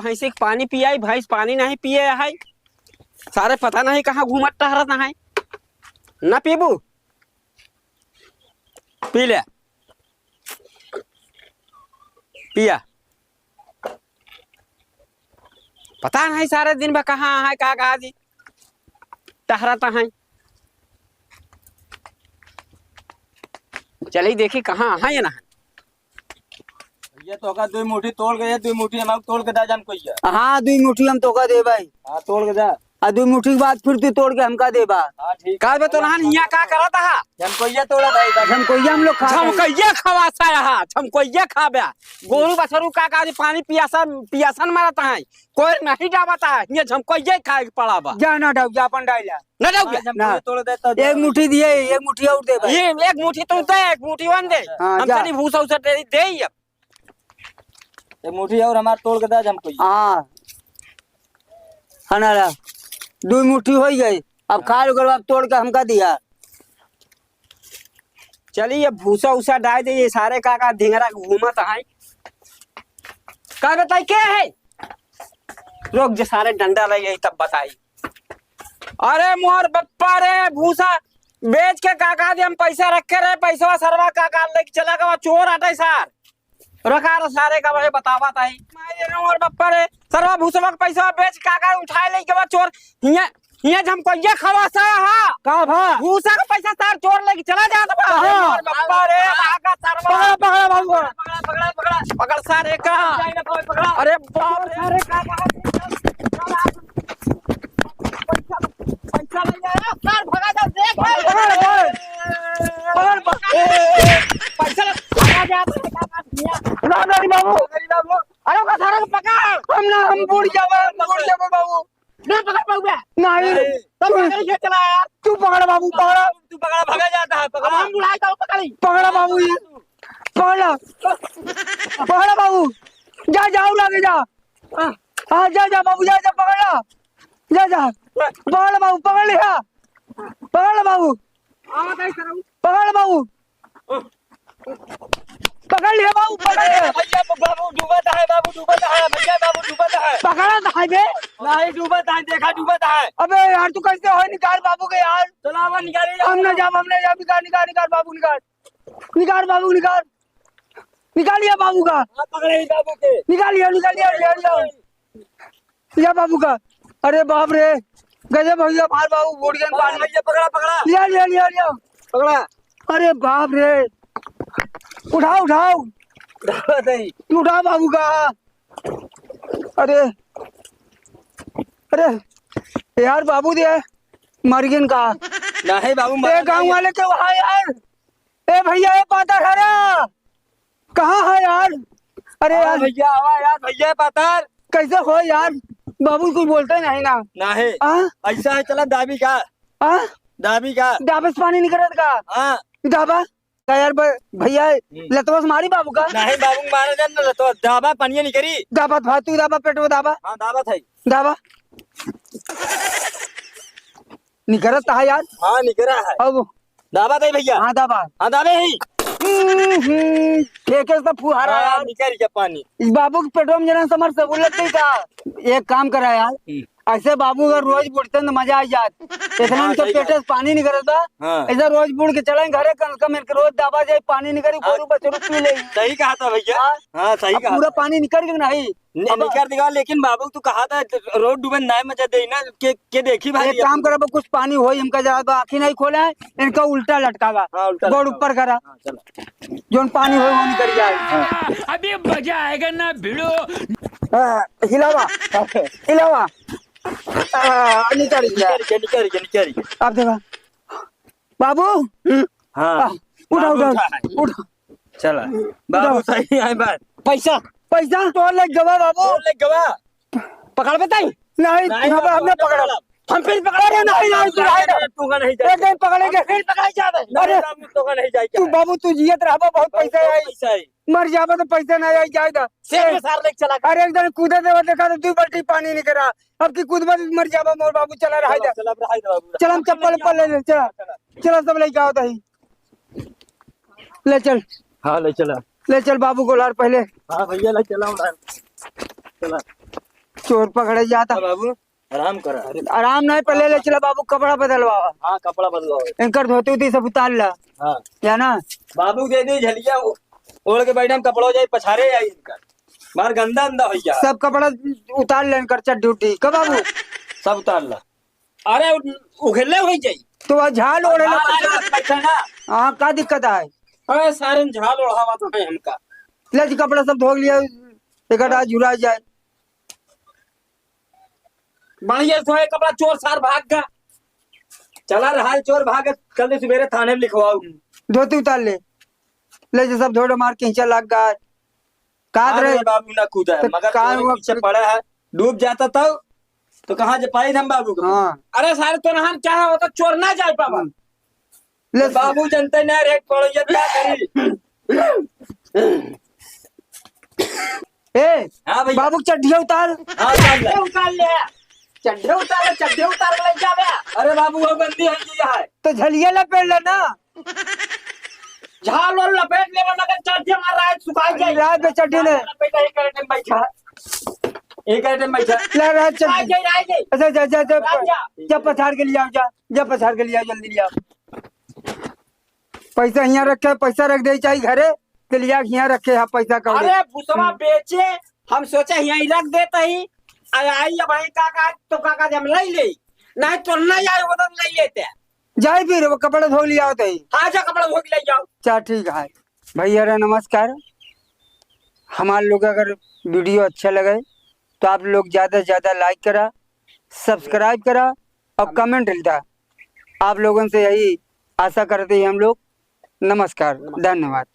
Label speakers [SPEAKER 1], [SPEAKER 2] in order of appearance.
[SPEAKER 1] भैंसी के पानी पियाई, भैंस पानी नहीं पिए है। सारे पता नहीं कहाँ घूमत टहरत है। ना पीबू, पी ले, पिया। पता नहीं सारे दिन में कहाँ है, कहाँ जी टहरता है। चलिए देखी कहाँ है या ना।
[SPEAKER 2] ये तो का 2 मुट्ठी तोड़ गए, 2 मुट्ठी हम तोड़ के दा जान कोई है।
[SPEAKER 3] हाँ 2 मुट्ठी हम तो का दे भाई।
[SPEAKER 2] हाँ तोड़ के दा।
[SPEAKER 3] 2 मुट्ठी के बाद फिर तू तोड़ के हमका दे बा।
[SPEAKER 2] हाँ ठीक।
[SPEAKER 1] का तो नहान हिया का करत है।
[SPEAKER 2] झमकोइया तोड़ा था।
[SPEAKER 3] झमकोइया हम लोग खा
[SPEAKER 1] झमकोइया खवासा है, झमकोइया खाबे। गोरू बछरू का पानी पियासन मारता है, कोई नहीं डाबता है। ये झमकोइया खाए के पड़ा बा।
[SPEAKER 3] जा ना डाउ, जा अपन डाइला
[SPEAKER 1] ना डाउ
[SPEAKER 3] ना।
[SPEAKER 2] तोड़ देता
[SPEAKER 3] 1 मुट्ठी दिए, 1 मुट्ठी और दे भाई।
[SPEAKER 1] ये 1 मुट्ठी तो दे, 1 मुट्ठी वन दे।
[SPEAKER 3] हाँ,
[SPEAKER 1] हम
[SPEAKER 3] जा।
[SPEAKER 1] तनी भूसा उसा दे दे।
[SPEAKER 2] 1 मुट्ठी और हमार तोड़ के दा झमकोइया।
[SPEAKER 3] हाँ हनारा 2 मुट्ठी हो गई। अब खा लो, अब तोड़ के हमका दिया।
[SPEAKER 1] चलिए भूसा उसा डाल दे। ये सारे का ढिंगरा घूमत है। का बताई क्या है? लोग जो सारे डंडा लगे तब बताई। अरे मोर बप्पा रे, भूसा बेच के काका दे हम पैसा रखे रहे। पैसा सरवा काका लेके चला गया, चोर हटे सार रखा रहा सारे का भाई बतावा ताई। मोर बप्पा रे, सरवा भूसा का पैसा बेच काका उठाए ले के बाद चोर हिया झमकोइया खवासा है।
[SPEAKER 3] का भा
[SPEAKER 1] भूसा का पैसा सार चोर लेके चला जाता बा। मोर बप्पा रे, भागा सरवा।
[SPEAKER 3] पकड़ा बाबू,
[SPEAKER 1] पकड़ सारे का। अरे बाप रे, सारे का पैसा ले जाए सार, भगा जा। देख पैसा भगा जा।
[SPEAKER 3] ना नहीं बाबू,
[SPEAKER 1] अरे का सारा पकड़।
[SPEAKER 3] हम बुड़ जावे बाबू।
[SPEAKER 1] नहीं पकड़ पाऊंगा।
[SPEAKER 3] नहीं
[SPEAKER 1] तब पकड़ चला यार।
[SPEAKER 3] तू पकड़ बाबू, पकड़ा।
[SPEAKER 2] तू पकड़ा भागा जाता है।
[SPEAKER 1] अब हम बुलाए तो पकड़ी।
[SPEAKER 3] पकड़ा बाबू, ये पकड़ा बाबू। जा जाओ लगे जा। हाँ जा बाबू, जा पकड़ा। जा पकड़ बाबू, पकड़ लिया। पकड़ बाबू, पकड़ बाबू, पकड़ लिया बाबू, पकड़ लिया।
[SPEAKER 2] भैया बाबू डूबता है, बाबू डूबता है, भैया बाबू डूबता है।
[SPEAKER 3] पकड़ा था बे।
[SPEAKER 2] नहीं डूबता है, देखा डूबता है।
[SPEAKER 3] अबे यार तू कैसे हो? निकाल बाबू के यार।
[SPEAKER 2] चलो अब निकालिए।
[SPEAKER 3] हमने जा निकाल बाबू, निकाल बाबू, निकालिए बाबू का।
[SPEAKER 2] पकड़े बाबू के।
[SPEAKER 3] निकालिए या बाबू का। अरे बाप रे, गजब भैया, मार बाबू बूढ़ गए पानी।
[SPEAKER 2] भैया पकड़ा
[SPEAKER 3] लिया
[SPEAKER 2] पकड़ा।
[SPEAKER 3] अरे बाप रे, उठाओ उठाओ बाबू का। अरे यार बाबू दे मरगिन का।
[SPEAKER 2] नहीं बाबू
[SPEAKER 3] गाँव वाले के वहाँ यार। ए भैया, ये पाता खरा कहाँ है यार? अरे यार
[SPEAKER 2] भैया आवा यार, भैया पातर
[SPEAKER 3] कैसे हो यार? बाबू कुछ बोलते नहीं ना।
[SPEAKER 2] नहीं ऐसा है। चला दाबी का।
[SPEAKER 3] दाबा से पानी निकलत का।
[SPEAKER 2] हाँ
[SPEAKER 3] दाबा का यार भैया, लतवा से मारी बाबू का।
[SPEAKER 2] नहीं बाबू मारा जान तो दाबा पानी निकरी।
[SPEAKER 3] दाबा फातू, दाबा पेटो, दाबा।
[SPEAKER 2] हाँ दाबा था।
[SPEAKER 3] दाबा निकलत है यार।
[SPEAKER 2] हाँ निकरा है।
[SPEAKER 3] अब
[SPEAKER 2] दाबा था भैया।
[SPEAKER 3] हाँ दाबा।
[SPEAKER 2] हाँ दाबे ही
[SPEAKER 3] फेंके से फुहारा यार।
[SPEAKER 2] निकल गया पानी।
[SPEAKER 3] इस बाबू के पेटो में जना समर सहूलत नहीं था। एक काम करा यार, ऐसे बाबू अगर रोज बुड़ते तो मजा आ जात। इतना तो पेटे से पानी निकलता। ऐसा रोज बुड़ के चले घरे, कम से कम रोज दाबा जाए, पानी निकली, गोरू बछरू पी ले।
[SPEAKER 2] सही कहा था भैया। हाँ सही कहा।
[SPEAKER 3] पूरा पानी निकल गया नहीं
[SPEAKER 2] निकल देगा। लेकिन बाबू तू कहा था रोड डूबे ना मजा दे ना के देखी भाई।
[SPEAKER 3] एक काम करा, कुछ पानी हो इनका जरा आँखी नहीं खोला है, इनका उल्टा लटकावा। गोड़ ऊपर करा, जो पानी हो वो निकल जाए।
[SPEAKER 4] अभी मजा आएगा ना भिड़ो।
[SPEAKER 3] हिलावा
[SPEAKER 2] निकल।
[SPEAKER 3] आप देखा बाबू।
[SPEAKER 2] हाँ
[SPEAKER 3] उठा
[SPEAKER 2] चला बाबू सही है बात।
[SPEAKER 3] पैसा तो लग गवा बाबू।
[SPEAKER 2] ले गवा
[SPEAKER 1] पकड़ बताई।
[SPEAKER 3] नहीं हमने पकड़ा।
[SPEAKER 1] हम फिर पकड़े नहीं।
[SPEAKER 2] तू का नहीं
[SPEAKER 3] एक दिन पकड़ेंगे फिर पकड़ाई जावे। अरे
[SPEAKER 2] तो का नहीं
[SPEAKER 3] तू बाबू, तू जियत रहबा, बहुत पैसा आई।
[SPEAKER 2] पैसा है।
[SPEAKER 3] मर जाबा तो पैसा नहीं आई जाएगा।
[SPEAKER 1] शेर में सार लेके चला।
[SPEAKER 3] अरे एक दिन कूदे देवा, देखा तो 2 बाल्टी पानी नहीं करा। अब की कूदबा मर जाबा मोर बाबू। चला रहा है, चल हम चप्पल ले चला सब लेके आओ दही। ले चल।
[SPEAKER 2] हाँ ले चला।
[SPEAKER 3] ले चल बाबू को लार पहले।
[SPEAKER 2] हाँ भैया ले चला। चला
[SPEAKER 3] चोर पकड़े जाता।
[SPEAKER 2] हाँ बाबू आराम करा।
[SPEAKER 3] आराम नहीं, पहले ले चला बाबू, कपड़ा बदलवावा,
[SPEAKER 2] हाँ कपड़ा बदलाओ।
[SPEAKER 3] इनकर धोती उती सब उतार ला,
[SPEAKER 2] हाँ
[SPEAKER 3] या ना।
[SPEAKER 2] बाबू दे दी झलिया ओढ़ के बैठे हम कपड़ो जाए पछारे आई इनका मार गंदा अंदा भैया
[SPEAKER 3] सब कपड़ा उतार ले इनकर, चट ड्यूटी कब बाबू।
[SPEAKER 2] सब उतार ला।
[SPEAKER 1] अरे उघेले हो जाई
[SPEAKER 3] तो वह झाल ओढ़े ला।
[SPEAKER 2] बैठा ना।
[SPEAKER 3] हाँ का दिक्कत है।
[SPEAKER 1] अरे सारे झाल ओढ़ावा तो है हमका।
[SPEAKER 3] ले जी कपड़ा सब धो लिया, एक आध झुरा जाए।
[SPEAKER 1] बढ़िया सोए कपड़ा, चोर सार भाग का
[SPEAKER 2] चला रहा है चोर भाग कल सवेरे थाने में लिखवाओ।
[SPEAKER 3] धोती उतार ले जी सब धोड़ मार के लग गया। काद
[SPEAKER 2] अरे
[SPEAKER 3] रहे
[SPEAKER 2] बाबू ना कूदा है
[SPEAKER 3] तो
[SPEAKER 2] मगर
[SPEAKER 3] कार
[SPEAKER 2] चोर
[SPEAKER 3] हुआ-
[SPEAKER 2] पीछे पड़ा है डूब जाता तो कहाँ जा पाए हम बाबू को।
[SPEAKER 3] हाँ
[SPEAKER 1] अरे सारे तो नहान चाहे हो तो चोर ना जाए पावा।
[SPEAKER 3] ले
[SPEAKER 2] बाबू जनते न रेट पड़ो ये क्या करी।
[SPEAKER 3] ए
[SPEAKER 2] हाँ भैया।
[SPEAKER 3] बाबू चड्ढिया उतार।
[SPEAKER 2] हाँ उतार ला।
[SPEAKER 1] उतार ले चड्ढे उतार ले जावे।
[SPEAKER 2] अरे बाबू वो गंदी है ये है।
[SPEAKER 3] तो झलिया लपेट लेना,
[SPEAKER 1] झाल और लपेट ले मगर चड्ढे मार रहा है सुखाई जाए।
[SPEAKER 3] रात में चड्ढी ले
[SPEAKER 1] लपेट एक आइटम बैठा
[SPEAKER 2] एक आइटम बैठा।
[SPEAKER 3] ले रात
[SPEAKER 1] आ
[SPEAKER 3] चड्ढी।
[SPEAKER 1] जाए आ जाए।
[SPEAKER 3] अच्छा जा जा जा
[SPEAKER 1] राजा।
[SPEAKER 3] जा पछाड़ के लिए आओ, जा पछाड़ के लिए आओ, जल्दी ले आओ। पैसा यहाँ रखे, पैसा रख दे चाहिए घरे के लिए, यहाँ रखे है पैसा का।
[SPEAKER 1] अरे भूसवा बेचे हम सोचे यहीं रख देते ही आई भाई काका तो काका हम ले नहीं तो नहीं आए वो तो ले लेते।
[SPEAKER 3] जाए फिर वो कपड़े धो लिया होते ही।
[SPEAKER 1] हाँ जा कपड़ा धो के ले जाओ।
[SPEAKER 3] अच्छा ठीक है भैया रे, नमस्कार। हमारे लोग अगर वीडियो अच्छा लगे तो आप लोग ज़्यादा से ज़्यादा लाइक करा, सब्सक्राइब करा और कमेंट लिखा। आप लोगों से यही आशा करते हैं हम लोग। नमस्कार, धन्यवाद।